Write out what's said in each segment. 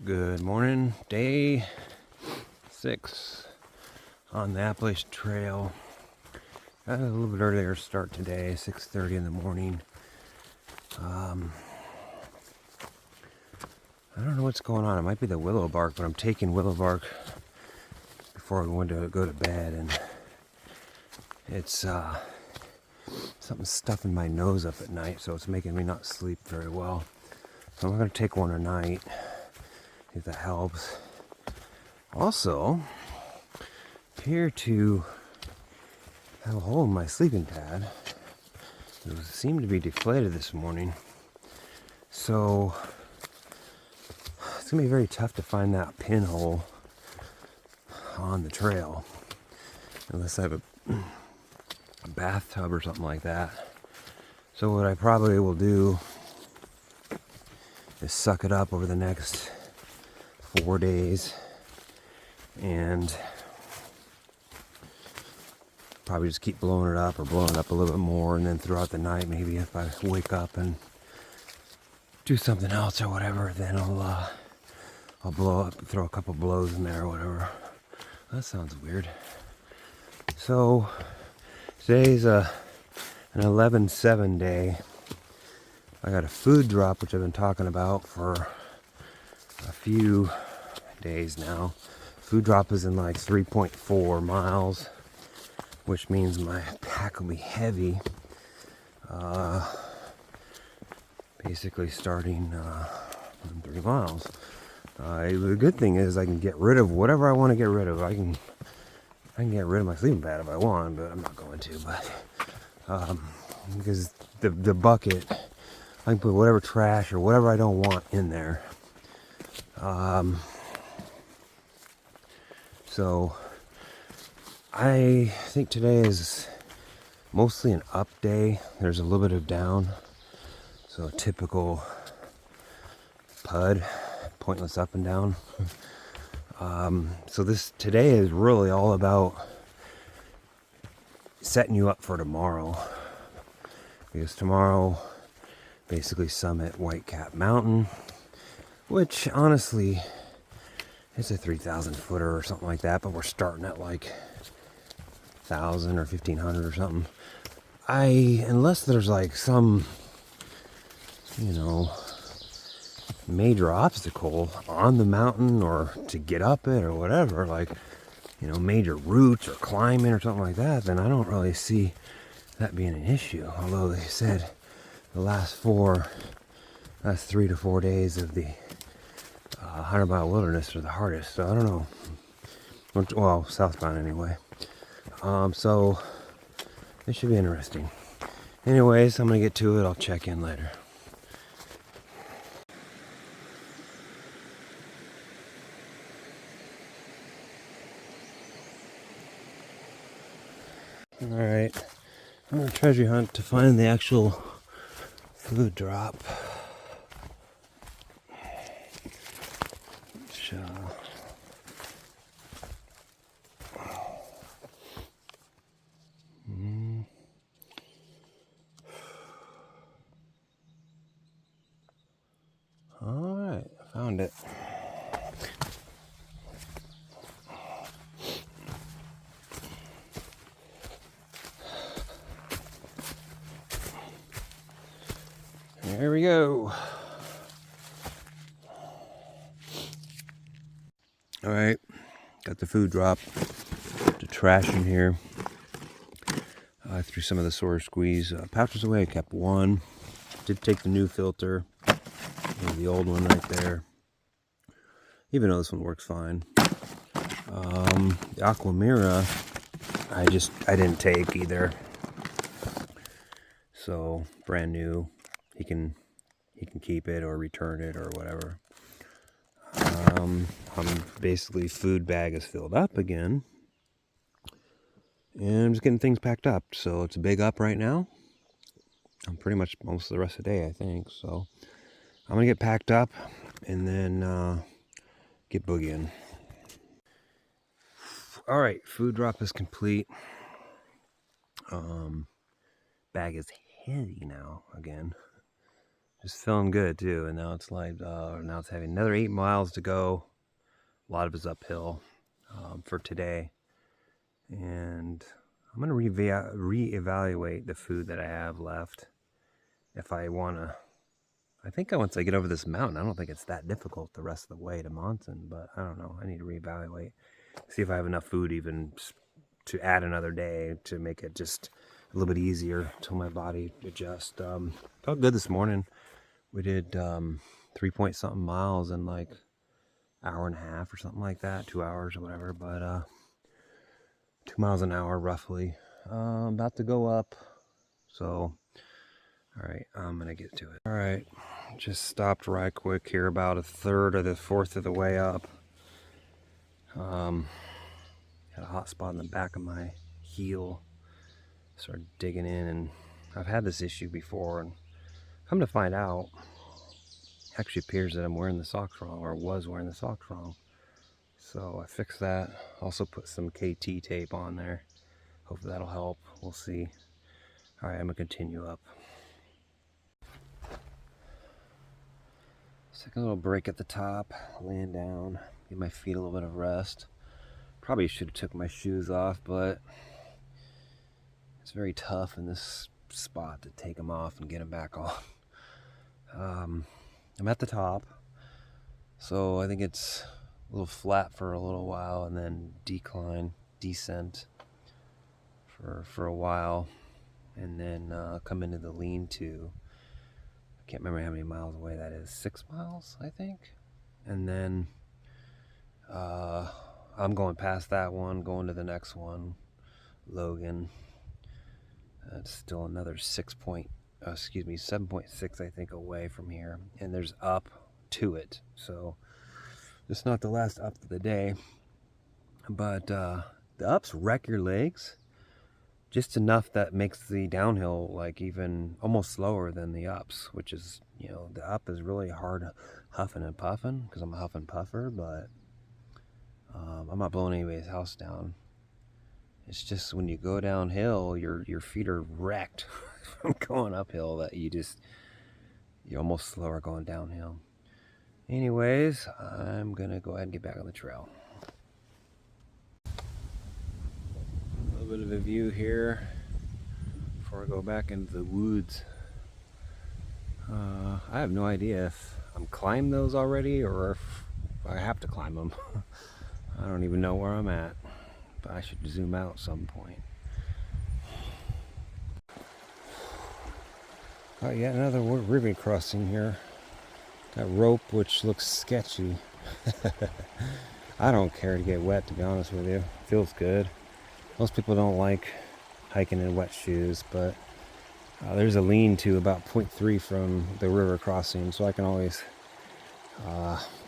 Good morning, day 6 on the Appalachian Trail. Got a little bit earlier start today, 6:30 in the morning. I don't know what's going on. It might be the willow bark, but I'm taking willow bark before I want to go to bed, and it's something stuffing my nose up at night, so it's making me not sleep very well. So I'm going to take one a night, if that helps. Also, appear to have a hole in my sleeping pad. It seemed to be deflated this morning. So it's going to be very tough to find that pinhole on the trail. Unless I have a bathtub or something like that. So what I probably will do is suck it up over the next 4 days. And probably just keep blowing it up or blowing it up a little bit more, and then throughout the night, maybe if I wake up and do something else or whatever, then I'll blow up, throw a couple blows in there or whatever. That sounds weird. So today's an 11/7 day. I got a food drop, which I've been talking about for a few days now. Food drop is in like 3.4 miles, which means my pack will be heavy. Basically starting in 3 miles. The good thing is I can get rid of whatever I want to get rid of. I can get rid of my sleeping pad if I want, but I'm not going to. But because the bucket, I can put whatever trash or whatever I don't want in there. So I think today is mostly an up day. There's a little bit of down. So a typical PUD, pointless up and down. So today is really all about setting you up for tomorrow. Because tomorrow, basically summit Whitecap Mountain, which honestly is a 3,000 footer or something like that, but we're starting at like 1,000 or 1,500 or something. Unless there's like some, major obstacle on the mountain or to get up it or whatever, like, major routes or climbing or something like that, then I don't really see that being an issue. Although they said the last 3 to 4 days of the 100-mile wilderness are the hardest, so I don't know. Well, southbound anyway. So it should be interesting. Anyways, I'm gonna get to it. I'll check in later. Alright, I'm gonna treasure hunt to find the actual food drop. Which, Alright, I found it. There we go. Alright, got the food drop. The trash in here. I threw some of the sour squeeze pouches away. I kept one. Did take the new filter. The old one right there. Even though this one works fine. The Aquamira, I didn't take either. So brand new. He can keep it or return it or whatever. I'm basically food bag is filled up again. And I'm just getting things packed up. So it's a big up right now. I'm pretty much most of the rest of the day, I think. So I'm gonna get packed up and then get boogieing. All right, food drop is complete. Bag is heavy now again. Just feeling good too. And now it's like, now it's having another 8 miles to go. A lot of it's uphill for today. And I'm going to reevaluate the food that I have left. If I want to, I think once I get over this mountain, I don't think it's that difficult the rest of the way to Monson, but I don't know. I need to reevaluate, see if I have enough food even to add another day to make it just a little bit easier till my body adjusts. Felt good this morning. We did 3 point something miles in like hour and a half or something like that, 2 hours or whatever, but 2 miles an hour roughly. About to go up, so all right, I'm gonna get to it. All right, just stopped right quick here, about a third or the fourth of the way up. Had a hot spot in the back of my heel. Started digging in, and I've had this issue before, and come to find out, actually appears that I'm wearing the socks wrong, or was wearing the socks wrong. So I fixed that. Also put some KT tape on there. Hopefully that'll help. We'll see. All right, I'm gonna continue up. Second little break at the top, laying down, give my feet a little bit of rest. Probably should have took my shoes off, but it's very tough in this spot to take them off and get them back on. I'm at the top, so I think it's a little flat for a little while, and then descent for a while, and then come into the lean-to. I can't remember how many miles away that is. 6 miles, I think. And then I'm going past that one, going to the next one, Logan. It's still another 7.6, I think, away from here. And there's up to it. So it's not the last up of the day. But the ups wreck your legs just enough that makes the downhill like even almost slower than the ups, which is, the up is really hard huffing and puffing because I'm a huff and puffer, but I'm not blowing anybody's house down. It's just when you go downhill, your feet are wrecked from going uphill that you're almost slower going downhill. Anyways, I'm gonna go ahead and get back on the trail. A little bit of a view here before I go back into the woods. I have no idea if I'm climbed those already or if I have to climb them. I don't even know where I'm at, but I should zoom out at some point. Oh, yet another river crossing here. Got rope, which looks sketchy. I don't care to get wet, to be honest with you. Feels good. Most people don't like hiking in wet shoes, but there's a lean-to about 0.3 from the river crossing, so I can always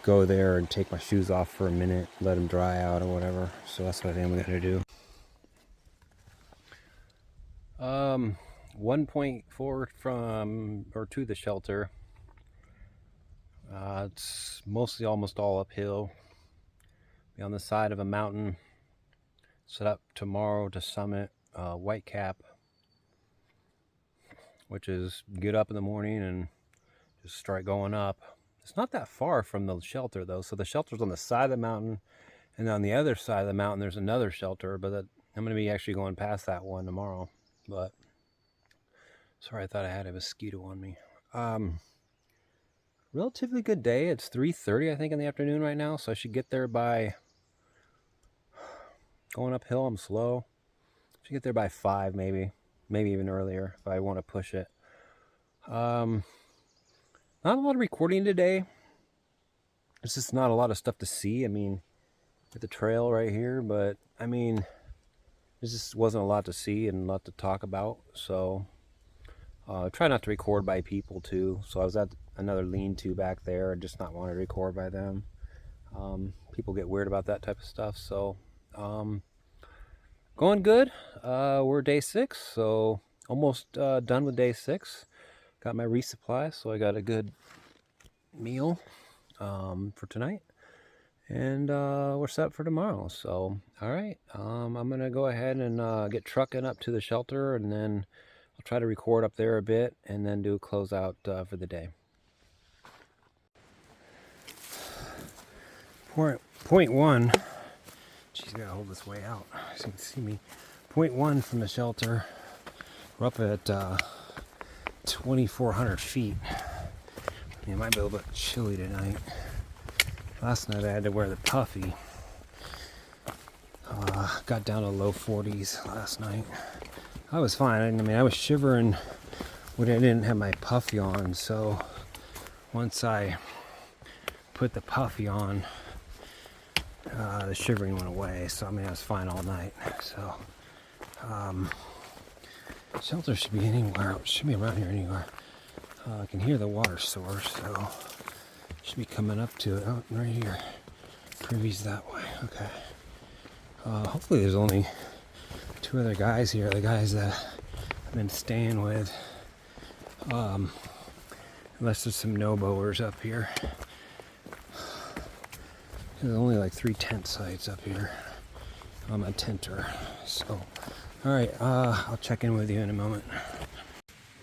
go there and take my shoes off for a minute, let them dry out or whatever. So that's what I think I'm gonna do. 1.4 from or to the shelter. It's mostly almost all uphill. Be on the side of a mountain. Set up tomorrow to summit White Cap, which is get up in the morning and just start going up. It's not that far from the shelter though, so the shelter's on the side of the mountain, and on the other side of the mountain there's another shelter, but I'm going to be actually going past that one tomorrow. But sorry, I thought I had a mosquito on me. Relatively good day. It's 3:30 I think in the afternoon right now, so I should get there by, going uphill I'm slow, I should get there by 5 maybe even earlier if I want to push it. Not a lot of recording today. It's just not a lot of stuff to see. I mean, at the trail right here, but I mean, there just wasn't a lot to see and a lot to talk about. So try not to record by people too. So I was at another lean-to back there and just not want to record by them. People get weird about that type of stuff. So going good. We're day 6, so almost done with day 6. Got my resupply, so I got a good meal for tonight, and we're set for tomorrow. So all right, I'm gonna go ahead and get trucking up to the shelter, and then I'll try to record up there a bit and then do a closeout for the day. Point one. Jeez, I gotta hold this way out so you can see me. Point one from the shelter. We're up at 2,400 feet. It might be a little bit chilly tonight. Last night I had to wear the puffy. Got down to low 40s last night. I was fine. I mean, I was shivering when I didn't have my puffy on. So once I put the puffy on, the shivering went away. So I mean, I was fine all night. So shelter should be anywhere. It should be around here anywhere. I can hear the water source, so should be coming up to it. Oh, right here. Privy's that way. Okay. Hopefully there's only 2 other guys here. The guys that I've been staying with. Unless there's some no-bowers up here. There's only like 3 tent sites up here. I'm a tenter. So, alright, I'll check in with you in a moment.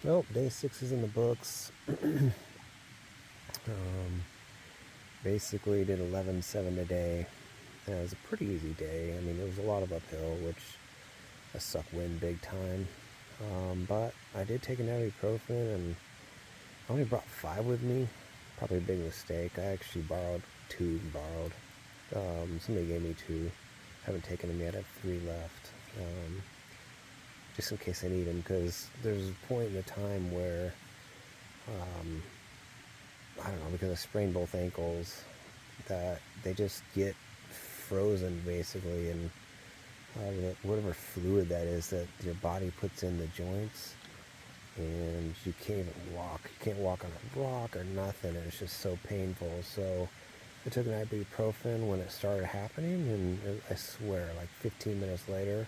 Nope, day 6 is in the books. Basically did 11.7 today. It was a pretty easy day. I mean, there was a lot of uphill, which I suck wind big time. But I did take an ibuprofen, and I only brought 5 with me. Probably a big mistake. I actually borrowed 2. Somebody gave me 2. Haven't taken them yet. I have 3 left. Just in case I need them, because there's a point in the time where, I don't know, because I sprained both ankles, that they just get frozen basically, and whatever fluid that is that your body puts in the joints, and you can't even walk. You can't walk on a rock or nothing, and it's just so painful. So I took an ibuprofen when it started happening, and I swear, like 15 minutes later,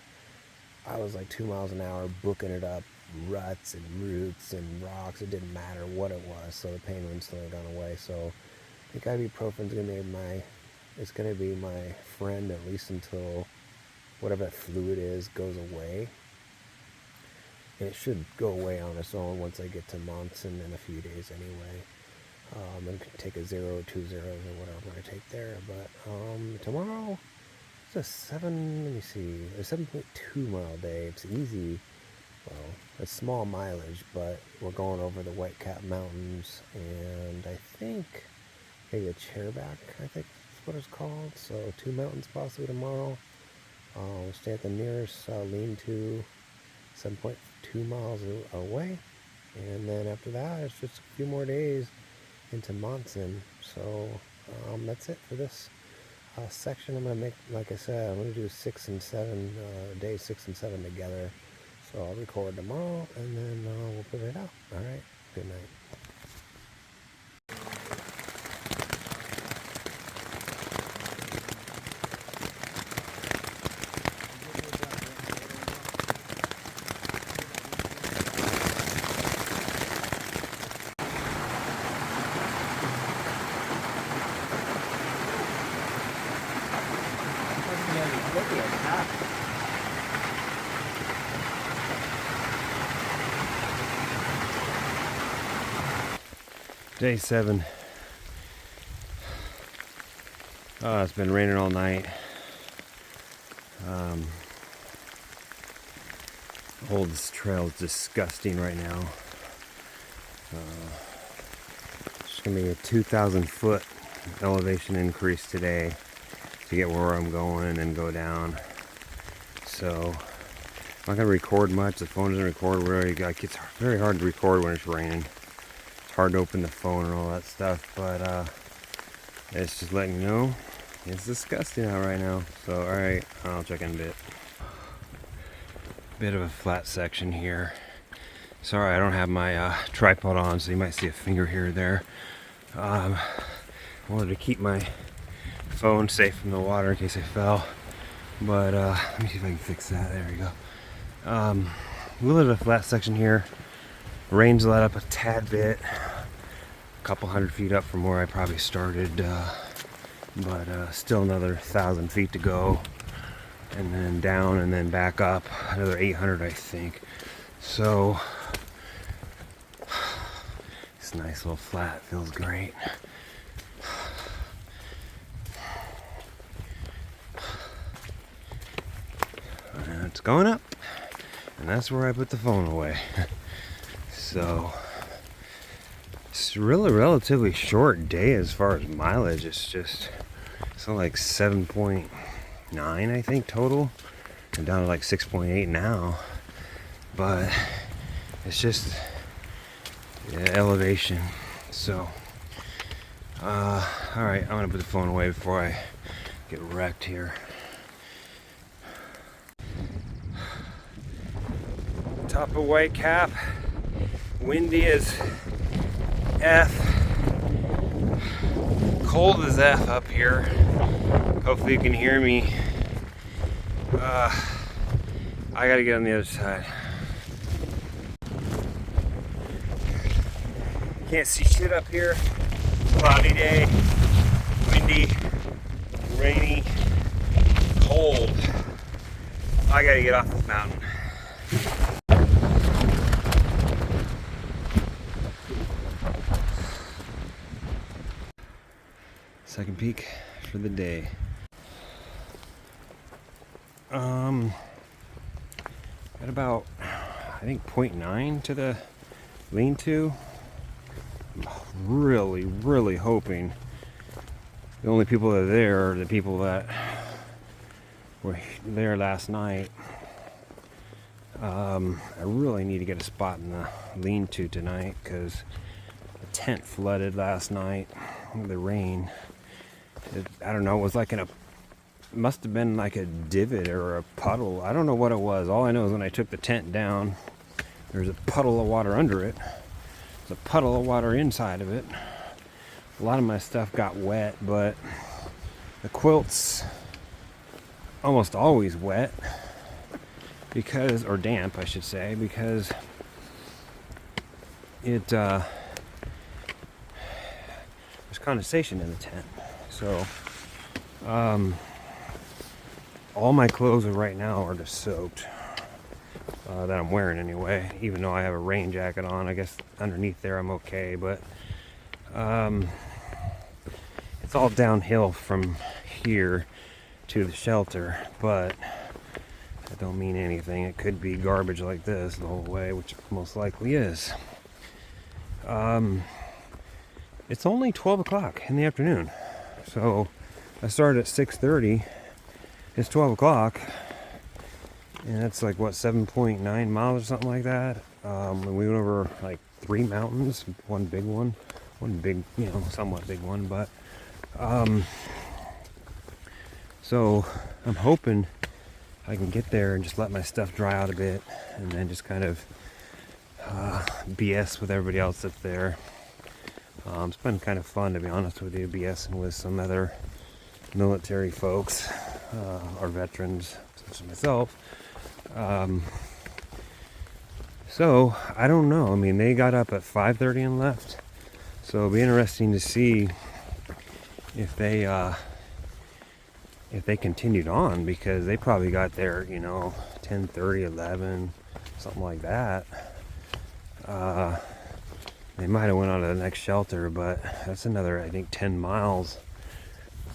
I was like 2 miles an hour booking it up, ruts and roots and rocks. It didn't matter what it was, so the pain instantly gone away. So I think ibuprofen's gonna be my friend, at least until whatever that fluid is goes away. And it should go away on its own once I get to Monson in a few days anyway. I'm going to take a 0 or 2 zeros or whatever I'm going to take there. But tomorrow, it's a 7.2 mile day. It's easy. Well, it's small mileage, but we're going over the White Cap Mountains, and I think maybe a chairback, I think that's what it's called. So 2 mountains possibly tomorrow. We'll stay at the nearest lean-to, 7.2 miles away, and then after that it's just a few more days into Monson. So that's it for this section. I'm going to make, like I said, I'm going to do 6 and 7, days 6 and 7 together. So I'll record tomorrow, and then we'll put it out. Alright, good night. Day 7. It's been raining all night. This trail is disgusting right now. It's going to be a 2,000 foot elevation increase today to get where I'm going and then go down. So I'm not going to record much. The phone doesn't record really. Like, it's very hard to record when it's raining. Hard to open the phone and all that stuff, but it's just letting you know it's disgusting out right now. So alright, I'll check in a bit. Bit of a flat section here. Sorry, I don't have my tripod on, so you might see a finger here or there. I wanted to keep my phone safe from the water in case I fell, but let me see if I can fix that. There we go. A little bit of a flat section here. Rain's let up a tad bit, a couple hundred feet up from where I probably started, but still another 1,000 feet to go, and then down and then back up another 800, I think. So it's nice little flat, feels great. it's going up, and that's where I put the phone away. So it's really relatively short day as far as mileage. It's like 7.9 I think total. I'm down to like 6.8 now, but it's just elevation. So alright, I'm gonna put the phone away before I get wrecked here. Top of White Cap, windy as F, cold as F up here. Hopefully you can hear me. I gotta get on the other side. Can't see shit up here. Cloudy day, windy, rainy, cold. I gotta get off this mountain. Second peak for the day. At about, I think 0.9 to the lean-to. I'm really hoping the only people that are there are the people that were there last night. I really need to get a spot in the lean-to tonight because the tent flooded last night with the rain. I don't know, it was like must have been like a divot or a puddle. I don't know what it was. All I know is when I took the tent down, there's a puddle of water under it. There's a puddle of water inside of it. A lot of my stuff got wet, but the quilt's almost always wet or damp I should say, because there's condensation in the tent. So all my clothes right now are just soaked, that I'm wearing anyway, even though I have a rain jacket on. I guess underneath there I'm okay, but it's all downhill from here to the shelter, but that don't mean anything. It could be garbage like this the whole way, which it most likely is. It's only 12 o'clock in the afternoon, so I started at 6:30. It's 12 o'clock, and that's like, what, 7.9 miles or something like that. And we went over like 3 mountains, one big, somewhat big one, but so I'm hoping I can get there and just let my stuff dry out a bit, and then just kind of BS with everybody else that's there. It's been kind of fun, to be honest with you, BSing with some other military folks, or veterans such as myself. So I don't know. I mean, they got up at 5:30 and left, so it'll be interesting to see if they continued on, because they probably got there, 10:30, 11, something like that. They might have went on to the next shelter, but that's another, I think, 10 miles.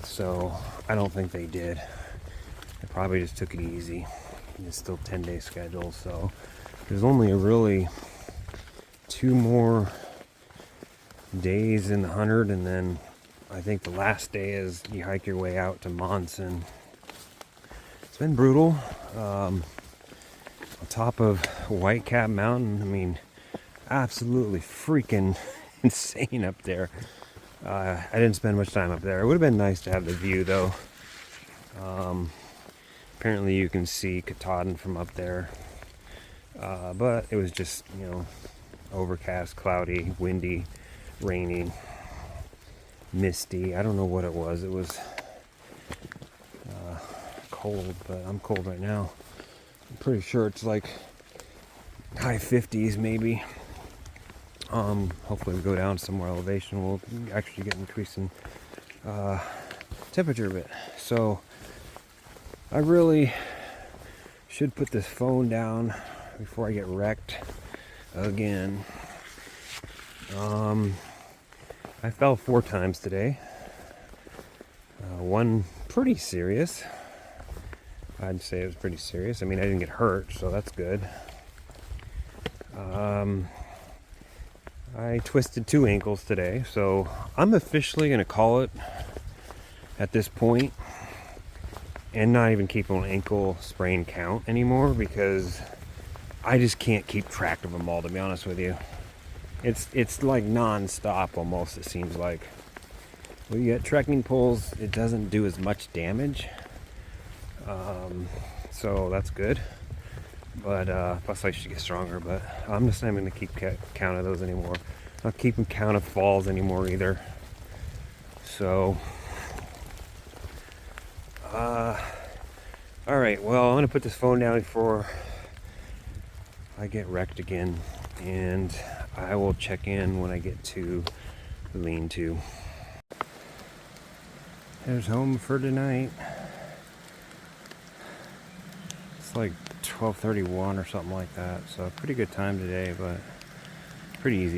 So I don't think they did. They probably just took it easy. It's still 10-day schedule, so there's only really 2 more days in the 100, and then I think the last day is you hike your way out to Monson. It's been brutal. On top of White Cap Mountain, I mean, absolutely freaking insane up there. I didn't spend much time up there. It would have been nice to have the view, though. Apparently you can see Katahdin from up there, but it was just, overcast, cloudy, windy, rainy, misty. I don't know what it was. It was cold, but I'm cold right now. I'm pretty sure it's like high 50s maybe. Hopefully we go down some more elevation, we'll actually get increasing temperature a bit. So I really should put this phone down before I get wrecked again. I fell 4 times today. One pretty serious. I'd say it was pretty serious. I mean, I didn't get hurt, so that's good. I twisted 2 ankles today, so I'm officially going to call it at this point and not even keep an ankle sprain count anymore, because I just can't keep track of them all, to be honest with you. It's like non-stop almost, it seems like. When you get trekking poles, it doesn't do as much damage, so that's good. But plus I should get stronger, but I'm just not going to keep count of those anymore. Not keeping count of falls anymore either. So all right, well, I'm going to put this phone down before I get wrecked again, and I will check in when I get to the lean-to. Here's home for tonight. It's like 12:31 or something like that, so pretty good time today, but pretty easy.